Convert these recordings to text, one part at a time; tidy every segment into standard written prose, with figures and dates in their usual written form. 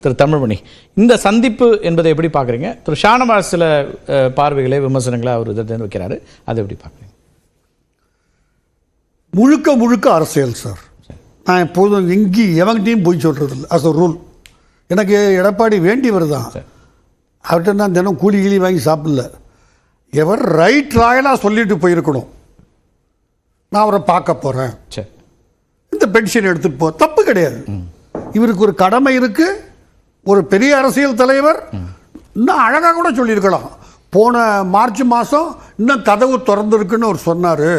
திரு தமிழ்மணி, இந்த சந்திப்பு என்பதை எப்படி பார்க்குறீங்க? திரு ஷானவாஸ் சில பார்வைகளை விமர்சனங்களை அவர் இதில் வைக்கிறாரு, அதை எப்படி பார்க்குறீங்க? முழுக்க முழுக்க அரசியல் சார். நான் எப்போதும் எவங்கிட்டையும் போய் சொல்கிறதில்ல. As a rule. எனக்கு எடப்பாடி வேண்டியவர் தான். அவர்கிட்ட நான் தினம் கூலி கீழி வாங்கி சாப்பிடல. எவர் ரைட் ராயலாக சொல்லிட்டு போயிருக்கணும், நான் அவரை பார்க்க போகிறேன், இந்த பென்ஷன் எடுத்துகிட்டு போ, தப்பு கிடையாது. இவருக்கு ஒரு கடமை இருக்குது. ஒரு பெரிய அரசியல் தலைவர் இன்னும் அழகாக கூட சொல்லியிருக்கலாம். போன மார்ச் மாதம் இன்னும் கதவு திறந்துருக்குன்னு அவர் சொன்னார்.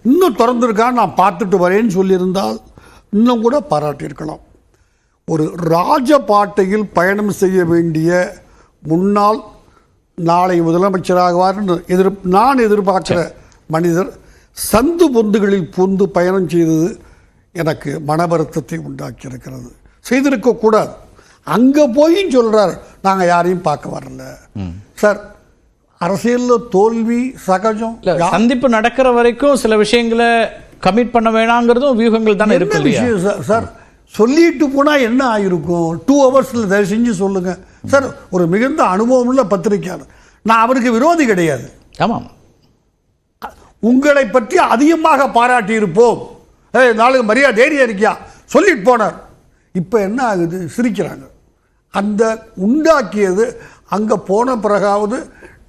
இன்னும் திறந்துருக்கான்னு நான் பார்த்துட்டு வரேன்னு சொல்லியிருந்தால் இன்னும் கூட பாராட்டியிருக்கலாம். ஒரு ராஜபாட்டையில் பயணம் செய்ய வேண்டிய முன்னாள் நாளை முதலமைச்சராகுவார்னு நான் எதிர்பார்க்கிற மனிதர் சந்து பொந்துகளில் பூந்து பயணம் செய்தது எனக்கு மன வருத்தத்தை உண்டாக்கியிருக்கிறது. செய்திருக்கக்கூடாது. அங்கே போய் சொல்கிறார், நாங்கள் யாரையும் பார்க்க வரல. சார், அரசியலில் தோல்வி சகஜம். சந்திப்பு நடக்கிற வரைக்கும் சில விஷயங்களை கமிட் பண்ண வேணாங்கிறதும் வியூகங்கள் தானே இருக்கு விஷயம் சார். சொல்லிட்டு போனால் என்ன ஆகிருக்கும்? 2 ஹவர்ஸில் தயவு செஞ்சு சொல்லுங்கள் சார். ஒரு மிகுந்த அனுபவம் உள்ள பத்திரிக்கையாளர், நான் அவருக்கு விரோதி கிடையாது. ஆமாம், உங்களை பற்றி அதிகமாக பாராட்டி இருப்போம், நாளைக்கு மரியாதை தைரியம் இருக்கியா சொல்லிட்டு போனார். இப்போ என்ன ஆகுது? சிரிக்கிறாங்க. அந்த உண்டாக்கியது அங்கே போன பிறகாவது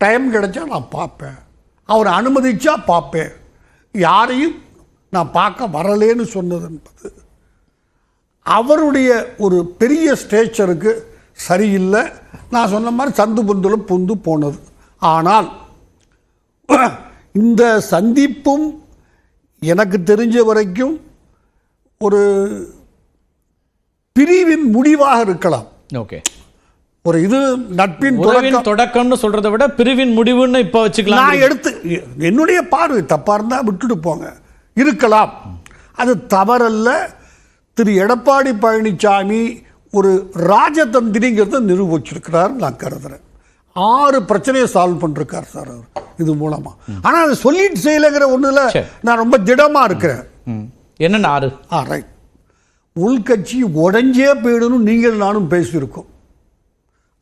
டைம் கிடைச்சா நான் பார்ப்பேன், அவர் அனுமதிச்சா பார்ப்பேன், யாரையும் நான் பார்க்க வரலேன்னு சொன்னது என்பது அவருடைய ஒரு பெரிய ஸ்டேச்சருக்கு சரியில்லை. நான் சொன்ன மாதிரி சந்து பொந்துல புந்து போனது. ஆனால் இந்த சந்திப்பும் எனக்கு தெரிஞ்ச வரைக்கும் ஒரு பிரிவின் முடிவாக இருக்கலாம். ஓகே, ஒரு இது நட்பின் தொடக்கம்னு சொல்றதை விட பிரிவின் முடிவுன்னு இப்ப வச்சுக்கலாம். நான் எடுத்து என்னுடைய பார்வை தப்பா இருந்தா விட்டுட்டு போங்க, இருக்கலாம், அது தவறல்ல. திரு எடப்பாடி பழனிசாமி ஒரு ராஜதந்திரிங்கிறத நிரூபிச்சிருக்கிறார் நான் கருதுறேன். 6 பிரச்சனையை சால்வ் பண்ணிருக்கார் சார் அவர் இது மூலமா. ஆனா அதை சொல்லிட்டு செய்யலைங்கிற ஒண்ணுல நான் ரொம்ப திடமா இருக்கிறேன். என்னன்னா ரைட், உள்கட்சி உடஞ்சே போயிடணும் நீங்கள் நானும் பேசியிருக்கோம்.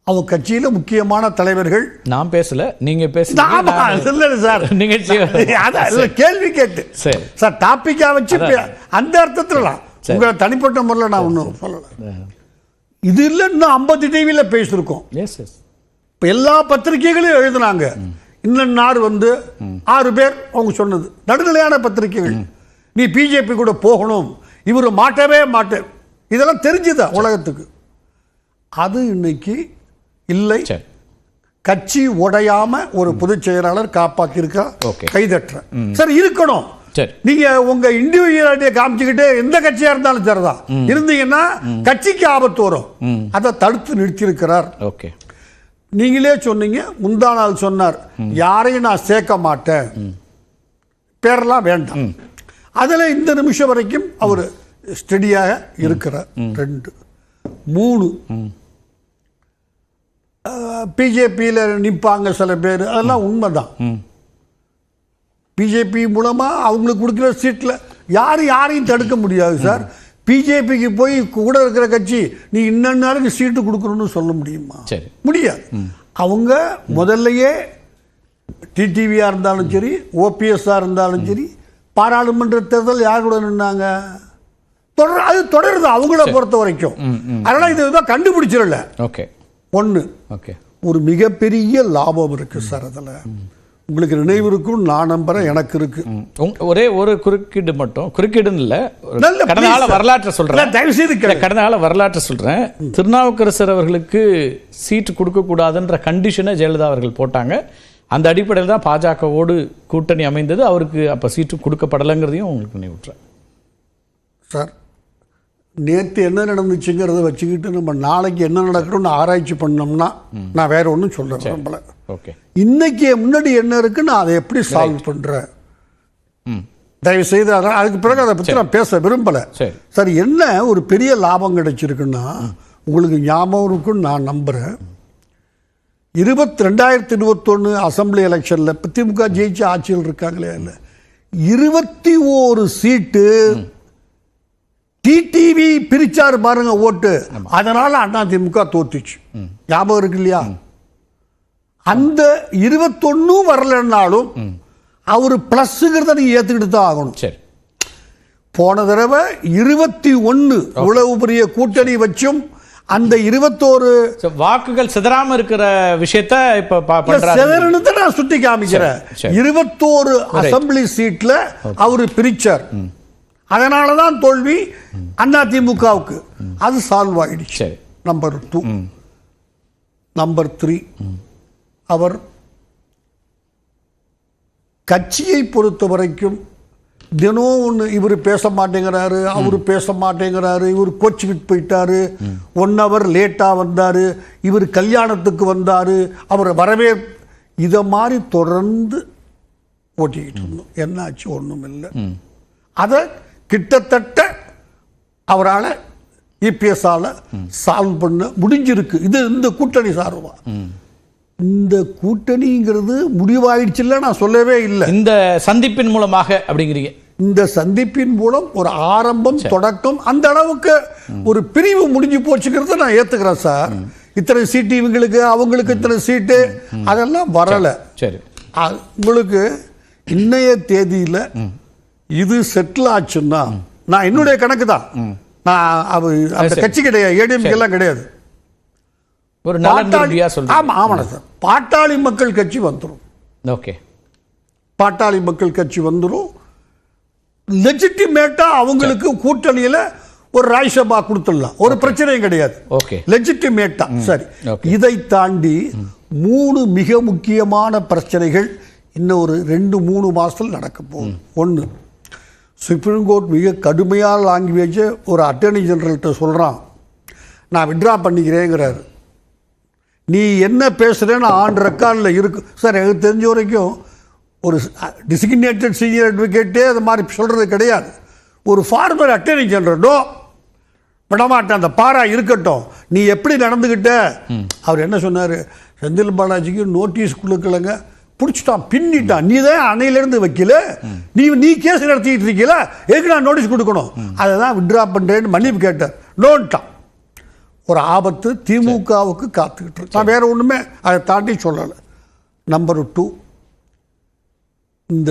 அவங்க கட்சியில முக்கியமான தலைவர்கள். நான் பேசல, நீங்க பேசல சார். கேள்வி கேட்டு சார் டாபிக்கா வச்சு அந்த அர்த்தத்துல உங்களை தனிப்பட்ட முறையில் நான் ஒன்றும் சொல்லல. இது இல்லை, இன்னும் 50 டிவியில பேசியிருக்கோம். இப்போ எல்லா பத்திரிகைகளையும் எழுதுனாங்க. இன்னும் 6 பேர் அவங்க சொன்னது நடுநிலையான பத்திரிகைகள். நீ பிஜேபி கூட போகணும், இவர் மாட்டவே மாட்டேன், இதெல்லாம் தெரிஞ்சுதா உலகத்துக்கு? அது இன்னைக்கு இல்லை. கட்சி உடையாம ஒரு பொதுச் செயலாளர் காப்பாத்திருக்கா, கைதட்டுற சார் இருக்கணும். நீங்க உங்க இண்டிவிஜுவாலிட்டியை காமிச்சுக்கிட்டு எந்த கட்சியா இருந்தாலும் சரிதான் இருந்தீங்கன்னா கட்சிக்கு ஆபத்து வரும். அதை தடுத்து நிறுத்தியிருக்கிறார். ஓகே, நீங்களே சொன்னீங்க, முந்தா நாள் சொன்னார், யாரையும் நான் சேர்க்க மாட்டேன், பேரெல்லாம் வேண்டாம். அதில் இந்த நிமிஷம் வரைக்கும் அவர் ஸ்டெடியாக இருக்கிறார். 2 3 பிஜேபியில் நிற்பாங்க சில பேர், அதெல்லாம் உண்மைதான். பிஜேபி மூலமாக அவங்களுக்கு கொடுக்குற சீட்டில் யாரையும் தடுக்க முடியாது சார். பிஜேபிக்கு போய் கூட இருக்கிற கட்சி நீ இன்னொரு சீட்டு கொடுக்கணும்னு சொல்ல முடியுமா? முடியாது. அவங்க முதல்லையே டிடிவியாக இருந்தாலும் சரி, ஓபிஎஸ்ஸாக இருந்தாலும் சரி, பாராளுமன்ற தேர்தல் யார் கூட நின்னாங்க? அது தொடருது அவங்கள பொறுத்த வரைக்கும். அதனால இதுதான் கண்டுபிடிச்சிடல. ஒன்று, ஒரு மிகப்பெரிய லாபம் இருக்கு சார் அதில். உங்களுக்கு நினைவு இருக்கும், நான் நம்புறேன், எனக்கு இருக்கு. ஒரே ஒரு குறுக்கீடு மட்டும், குறுக்கீடுன்னு இல்லை, கடந்த கால வரலாற்றை சொல்றேன், தயவுசெய்து கடந்த கால வரலாற்றை சொல்றேன். திருநாவுக்கரசர் அவர்களுக்கு சீட்டு கொடுக்க கூடாதுன்ற கண்டிஷனை ஜெயலலிதா அவர்கள் போட்டாங்க. அந்த அடிப்படையில் தான் பாஜகவோடு கூட்டணி அமைந்தது. அவருக்கு அப்போ சீட்டு கொடுக்கப்படலைங்கிறதையும் உங்களுக்கு நினைவுற்றேன் சார். நேற்று என்ன நடந்துச்சுங்கிறத வச்சுக்கிட்டு நம்ம நாளைக்கு என்ன நடக்கணும்னு ஆராய்ச்சி பண்ணோம்னா நான் வேற ஒன்றும் சொல்ல நம்மள. இன்னைக்கு முன்னாடி என்ன இருக்கு, நான் அதை எப்படி சால்வ் பண்றேன், தயவு செய்து அதுக்கு பிறகு அதை பற்றி நான் பேச விரும்பலை சார். என்ன ஒரு பெரிய லாபம் கிடைச்சிருக்குன்னா, உங்களுக்கு ஞாபகம் இருக்குன்னு நான் நம்புறேன், 2021 அசம்பிளி எலெக்ஷனில் திமுக ஜெயிச்சு ஆட்சியில் இருக்காங்களே, இல்லை 21 சீட்டு டிடிவி பிரிச்சாரு பாருங்க ஓட்டு, அதனால அதிமுக தோத்துச்சு. ஞாபகம் இருக்கு இல்லையா? அந்த 21 வரலன்னாலும் அவரு பிளஸ்ங்கிறத நீங்க ஏத்துக்கிட்டு தான் ஆகணும். சரி, போன தடவை 21 இவ்வளவு பெரிய கூட்டணி வச்சும் அந்த 21 வாக்குகள் சிதறாம இருக்கிற விஷயத்த இப்ப சிதறனத்தை நான் சுட்டி காமிக்கிறேன். 21 அசம்பிளி சீட்ல அவரு பிரிச்சார், அதனாலதான் தோல்வி அதிமுகவுக்கு. அது சால்வ் ஆயிடுச்சு. நம்பர் 2. நம்பர் 3, அவர் கட்சியை பொறுத்த வரைக்கும் தினம் ஒன்று இவர் பேச மாட்டேங்கிறாரு, அவர் பேச மாட்டேங்கிறாரு, இவர் கோச்சிக்கிட்டு போயிட்டாரு, 1 hour லேட்டாக வந்தார், இவர் கல்யாணத்துக்கு வந்தார், அவர் வரவே, இதை மாதிரி தொடர்ந்து ஓட்டிக்கிட்டு இருந்தோம். என்னாச்சு? ஒன்றும் இல்லை. அதை கிட்டத்தட்ட அவரால் இபிஎஸ்ஆல சால்வ் பண்ண முடிஞ்சிருக்கு. இது இந்த கூட்டணி சார்பா. இந்த கூட்டணிங்கிறது முடிவாயிடுச்சுல்ல, நான் சொல்லவே இல்லை. இந்த சந்திப்பின் மூலமாக அப்படிங்கிறீங்க? இந்த சந்திப்பின் மூலம் ஒரு ஆரம்பம், தொடக்கம், அந்த அளவுக்கு ஒரு பிரிவு முடிஞ்சு போச்சுக்கிறத நான் ஏத்துக்கிறேன் சார். இத்தனை சீட்டு இவங்களுக்கு, அவங்களுக்கு இத்தனை சீட்டு, அதெல்லாம் வரல. சரி, உங்களுக்கு இன்னைய தேதியில இது செட்டில் ஆச்சுன்னா, நான் என்னுடைய கணக்கு தான், நான் அந்த கட்சி கிடையாது, ஏடிஎம்கே எல்லாம் கிடையாது, ஒரு ஆமாம் சார், பாட்டாளி மக்கள் கட்சி வந்துடும். ஓகே, பாட்டாளி மக்கள் கட்சி வந்துடும். லெஜிட்டிமேட்டா அவங்களுக்கு கூட்டணியில ஒரு ராஜ்யசபா கொடுத்துடலாம், ஒரு பிரச்சனையும் கிடையாது. ஓகே, லெஜிட்டிமேட்டா. சரி, இதை தாண்டி 3 மிக முக்கியமான பிரச்சனைகள் இன்னும் ஒரு 2-3 மாசத்தில் நடக்க போகுது. 1, சுப்ரீம் கோர்ட் மிக கடுமையான லாங்குவேஜ் ஒரு அட்டர்னி ஜெனரல்கிட்ட சொல்றான், நான் விட்ரா பண்ணிக்கிறேங்கிறாரு. நீ என்ன பேசுறேன்னு ஆன் ரெக்கார்டில் இருக்கு சார். எனக்கு தெரிஞ்ச வரைக்கும் ஒரு டிசிக்னேட்டட் சீனியர் அட்வொகேட்டே அது மாதிரி சொல்றது கிடையாது. ஒரு ஃபார்மர் அட்டர்னி ஜெனரலோ விடமாட்டேன், அந்த பாரா இருக்கட்டும், நீ எப்படி நடந்துகிட்ட. அவர் என்ன சொன்னார்? செந்தில் பாலாஜிக்கு நோட்டீஸ் கொடுக்கலங்க, பிடிச்சிட்டான், பின்னிட்டான், நீ தான் அணையிலிருந்து வைக்கல, நீ கேஸ் நடத்திட்டு இருக்கல, எதுக்கு நான் நோட்டீஸ் கொடுக்கணும், அதை தான் விட்ரா பண்றேன்னு மன்னிப்பு கேட்டார். நோன்ட்டான். ஒரு ஆபத்து திமுகவுக்கு காத்துக்கிட்டு இருக்கு. நான் வேற ஒண்ணுமே அதை தாண்டி சொல்லலை. நம்பர் 2, இந்த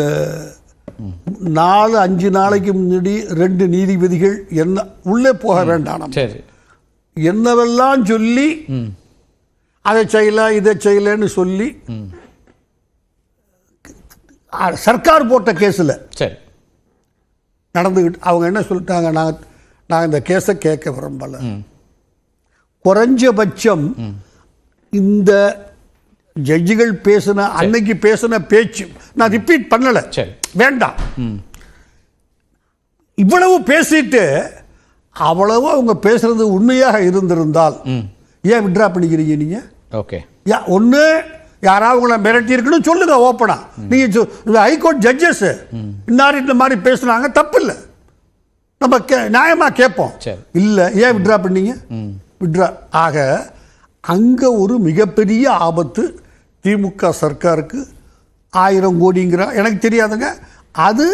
4-5 நாளைக்கு முன்னாடி 2 நீதிபதிகள் என்ன உள்ளே போக வேண்டாம், என்னவெல்லாம் சொல்லி அதை செய்யல இதை செய்யலன்னு சொல்லி சர்க்கார் போட்ட கேஸில் நடந்துக்கிட்டு அவங்க என்ன சொல்லிட்டாங்க, நாங்கள் இந்த கேஸை கேட்க விரும்பல. குறைஞ்சபட்சம் இந்த ஜட்ஜிகள் பேசின அன்னைக்கு பேசின பேச்சு நான் ரிப்பீட் பண்ணல, வேண்டாம். இவ்வளவு பேசிட்டு அவ்வளவு அவங்க பேசுறது உண்மையாக இருந்திருந்தால் ஏன் விட்ரா பண்ணிக்கிறீங்க நீங்க? ஓகே, ஒன்று யாராவது உங்களை மிரட்டி இருக்கணும் சொல்லுங்க ஓப்பனா. நீங்க ஹைகோர்ட் ஜட்ஜஸ் இன்னார் இந்த மாதிரி பேசுனாங்க, தப்பு இல்லை, நம்ம நியாயமா கேட்போம். இல்லை, ஏன் விட்ரா பண்ணீங்க? விட்ரா. ஆக அங்க ஒரு மிகப்பெரிய ஆபத்து திமுக சர்க்காருக்கு. 1000 கோடிங்கிற எனக்கு தெரியாதுங்க, அது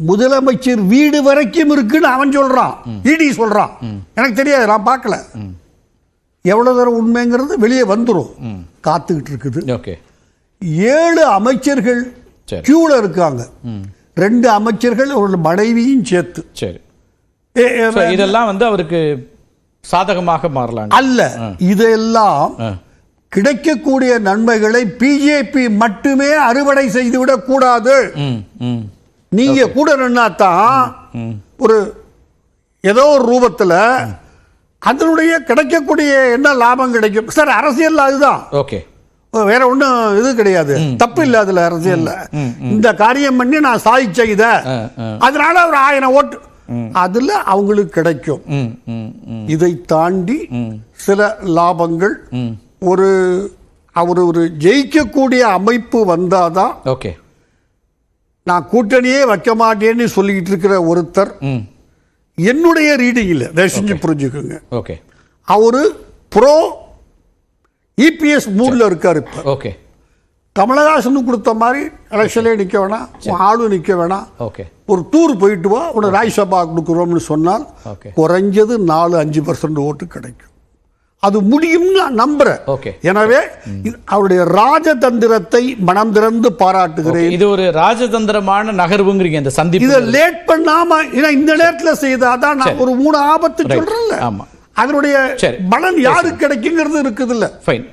முதலமைச்சர் வீடு வரைக்கும் இருக்குன்னு அவன் சொல்றான், இடி சொல்றான், எனக்கு தெரியாது, நான் பார்க்கல. எவ்வளவு தூரம் உண்மைங்கிறது வெளியே வந்துடும், காத்துக்கிட்டு இருக்குது. 7 அமைச்சர்கள் கியூல இருக்காங்க, 2 அமைச்சர்கள் அவரோட மனைவியும் சேர்த்து. சரி, இதெல்லாம் வந்து அவருக்கு சாதகமாக மாறலாம் அல்ல. இதெல்லாம் கிடைக்கக்கூடிய நன்மைகளை பிஜேபி மட்டுமே அறுவடை செய்துவிடக் கூடாது. நீங்க கூட நின்னாதான் ஒரு ஏதோ ஒரு ரூபத்தில் அதனுடைய கிடைக்கக்கூடிய என்ன லாபம் கிடைக்கும் சார். அரசியல் அதுதான். ஓகே, வேற ஒன்றும் இது கிடையாது, தப்பு இல்லை அதுல. அரசியல்ல இந்த காரியம் பண்ணி நான் சாதி செய்த அதனால ஒரு 1000 ஓட்டு அதுல அவங்களுக்கு கிடைக்கும். இதை தாண்டி சில லாபங்கள் ஒரு ஜெயிக்கக்கூடிய அமைப்பு வந்தாதான். ஓகே, நான் கூட்டணியே வைக்க மாட்டேன்னு சொல்லிட்டு இருக்கிற ஒருத்தர் என்னுடைய ரீடிங் இல்லை, தயவுசெஞ்சு புரிஞ்சுக்கோங்க. ஓகே, அவரு ப்ரோ இபிஎஸ் மூட்ல இருக்காரு இப்ப. ஓகே, கமலஹாசன் கொடுத்த மாதிரி எலெக்ஷன்லேயே நிற்க வேணாம், ஆளும் நிற்க வேணாம், ஒரு டூர் போயிட்டு வா உனக்கு ராஜ்யசபா கொடுக்குறோம்னு சொன்னால் Okay. குறைஞ்சது 4-5% ஓட்டு கிடைக்கும். அது முடியும்னு நான் நம்புறேன். Okay. எனவே அவருடைய ராஜதந்திரத்தை மனம் திறந்து பாராட்டுகிறேன். இது ஒரு ராஜதந்திரமான நகர்வுங்கிறீங்க இந்த சந்திப்பு. இதை லேட் பண்ணாம இந்த நேரத்தில் செய்தாதான் நான் ஒரு 3 ஆபத்து சொல்றேன்ல, ஆமா, அதனுடைய பலன் யாருக்கு கிடைக்குங்கிறது இருக்குதுல்ல. ஃபைன்.